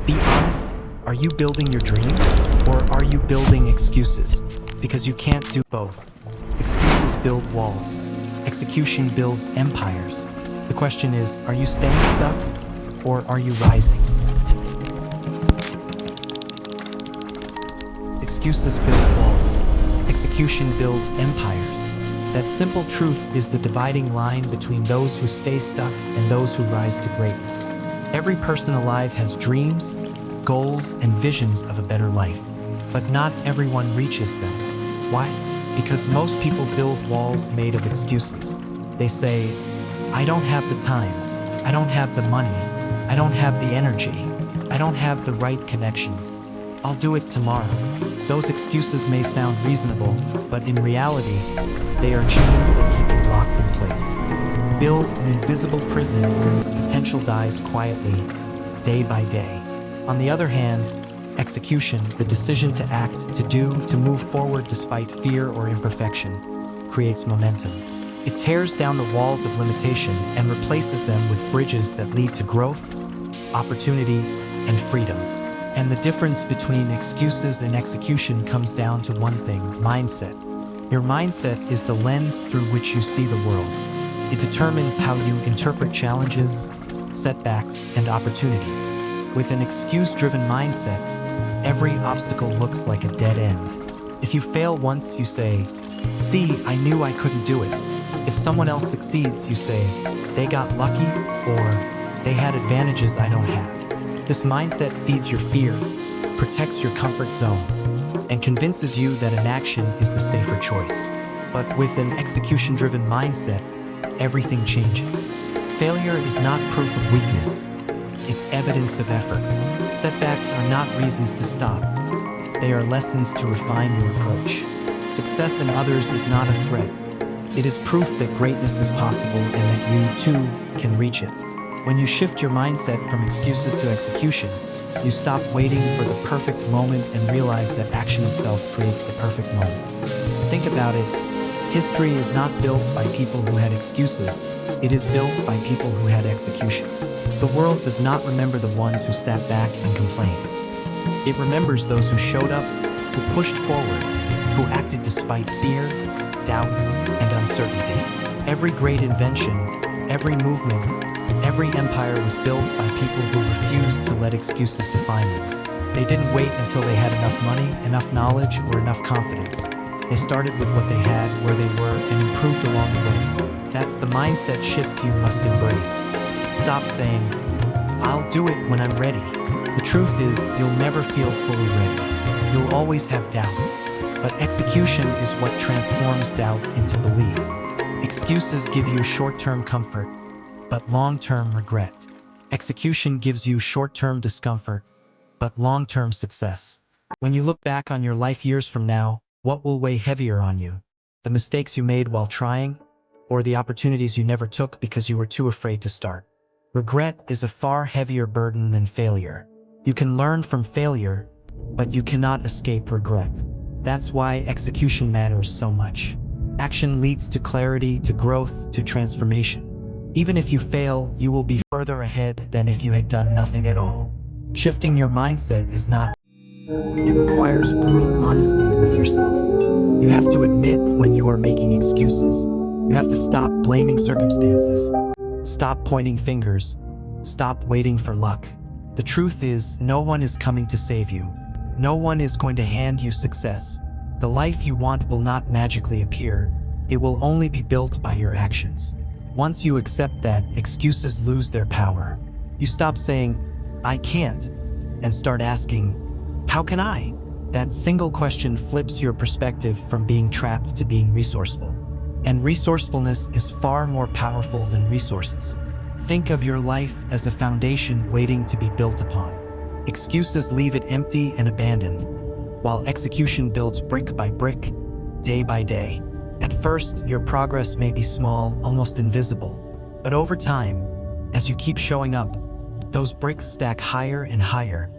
Be honest, are you building your dream? Or are you building excuses? Because you can't do both. Excuses build walls. Execution builds empires. The question is, are you staying stuck? Or are you rising? Excuses build walls. Execution builds empires. That simple truth is the dividing line between those who stay stuck and those who rise to greatness. Every person alive has dreams, goals, and visions of a better life. But not everyone reaches them. Why? Because most people build walls made of excuses. They say, I don't have the time, I don't have the money, I don't have the energy, I don't have the right connections. I'll do it tomorrow. Those excuses may sound reasonable, but in reality, they are chains that keep you locked in place. Build an invisible prison where potential dies quietly, day by day. On the other hand, execution, the decision to act, to do, to move forward despite fear or imperfection, creates momentum. It tears down the walls of limitation and replaces them with bridges that lead to growth, opportunity, and freedom. And the difference between excuses and execution comes down to one thing: mindset. Your mindset is the lens through which you see the world. It determines how you interpret challenges, setbacks, and opportunities. With an excuse-driven mindset, every obstacle looks like a dead end. If you fail once, you say, "See, I knew I couldn't do it." If someone else succeeds, you say, "They got lucky," or "They had advantages I don't have." This mindset feeds your fear, protects your comfort zone, and convinces you that inaction is the safer choice. But with an execution-driven mindset, everything changes. Failure is not proof of weakness. It's evidence of effort. Setbacks are not reasons to stop. They are lessons to refine your approach. Success in others is not a threat. It is proof that greatness is possible and that you, too, can reach it. When you shift your mindset from excuses to execution, you stop waiting for the perfect moment and realize that action itself creates the perfect moment. Think about it. History is not built by people who had excuses. It is built by people who had execution. The world does not remember the ones who sat back and complained. It remembers those who showed up, who pushed forward, who acted despite fear, doubt, and uncertainty. Every great invention, every movement, every empire was built by people who refused to let excuses define them. They didn't wait until they had enough money, enough knowledge, or enough confidence. They started with what they had, where they were, and improved along the way. That's the mindset shift you must embrace. Stop saying, "I'll do it when I'm ready." The truth is, you'll never feel fully ready. You'll always have doubts. But execution is what transforms doubt into belief. Excuses give you short-term comfort, but long-term regret. Execution gives you short-term discomfort, but long-term success. When you look back on your life years from now, what will weigh heavier on you? The mistakes you made while trying, or the opportunities you never took because you were too afraid to start? Regret is a far heavier burden than failure. You can learn from failure, but you cannot escape regret. That's why execution matters so much. Action leads to clarity, to growth, to transformation. Even if you fail, you will be further ahead than if you had done nothing at all. Shifting your mindset is not. It requires brutal honesty with yourself. You have to admit when you are making excuses. You have to stop blaming circumstances. Stop pointing fingers. Stop waiting for luck. The truth is, no one is coming to save you. No one is going to hand you success. The life you want will not magically appear. It will only be built by your actions. Once you accept that, excuses lose their power. You stop saying, "I can't," and start asking, "How can I?" That single question flips your perspective from being trapped to being resourceful. And resourcefulness is far more powerful than resources. Think of your life as a foundation waiting to be built upon. Excuses leave it empty and abandoned, while execution builds brick by brick, day by day. At first, your progress may be small, almost invisible. But over time, as you keep showing up, those bricks stack higher and higher,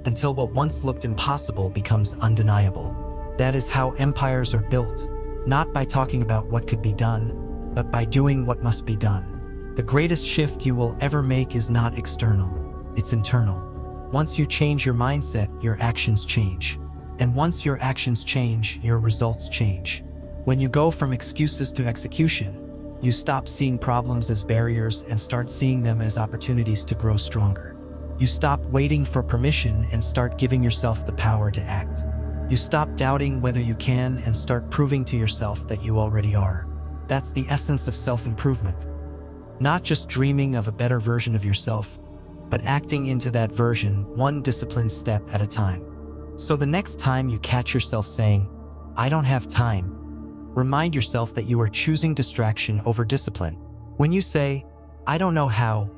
until what once looked impossible becomes undeniable. That is how empires are built, not by talking about what could be done, but by doing what must be done. The greatest shift you will ever make is not external, it's internal. Once you change your mindset, your actions change. And once your actions change, your results change. When you go from excuses to execution, you stop seeing problems as barriers and start seeing them as opportunities to grow stronger. You stop waiting for permission and start giving yourself the power to act. You stop doubting whether you can and start proving to yourself that you already are. That's the essence of self-improvement. Not just dreaming of a better version of yourself, but acting into that version one disciplined step at a time. So the next time you catch yourself saying, "I don't have time," remind yourself that you are choosing distraction over discipline. When you say, "I don't know how,"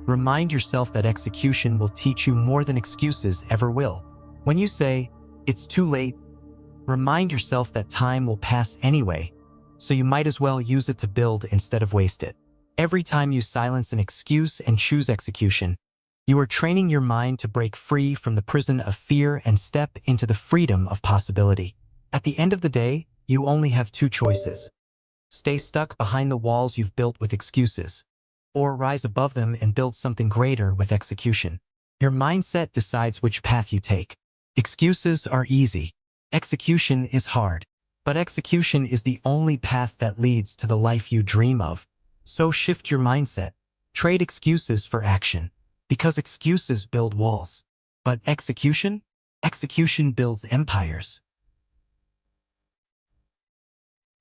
remind yourself that execution will teach you more than excuses ever will. When you say, "It's too late," remind yourself that time will pass anyway, so you might as well use it to build instead of waste it. Every time you silence an excuse and choose execution, you are training your mind to break free from the prison of fear and step into the freedom of possibility. At the end of the day, you only have two choices. Stay stuck behind the walls you've built with excuses, or rise above them and build something greater with execution. Your mindset decides which path you take. Excuses are easy. Execution is hard. But execution is the only path that leads to the life you dream of. So shift your mindset. Trade excuses for action. Because excuses build walls. But execution? Execution builds empires.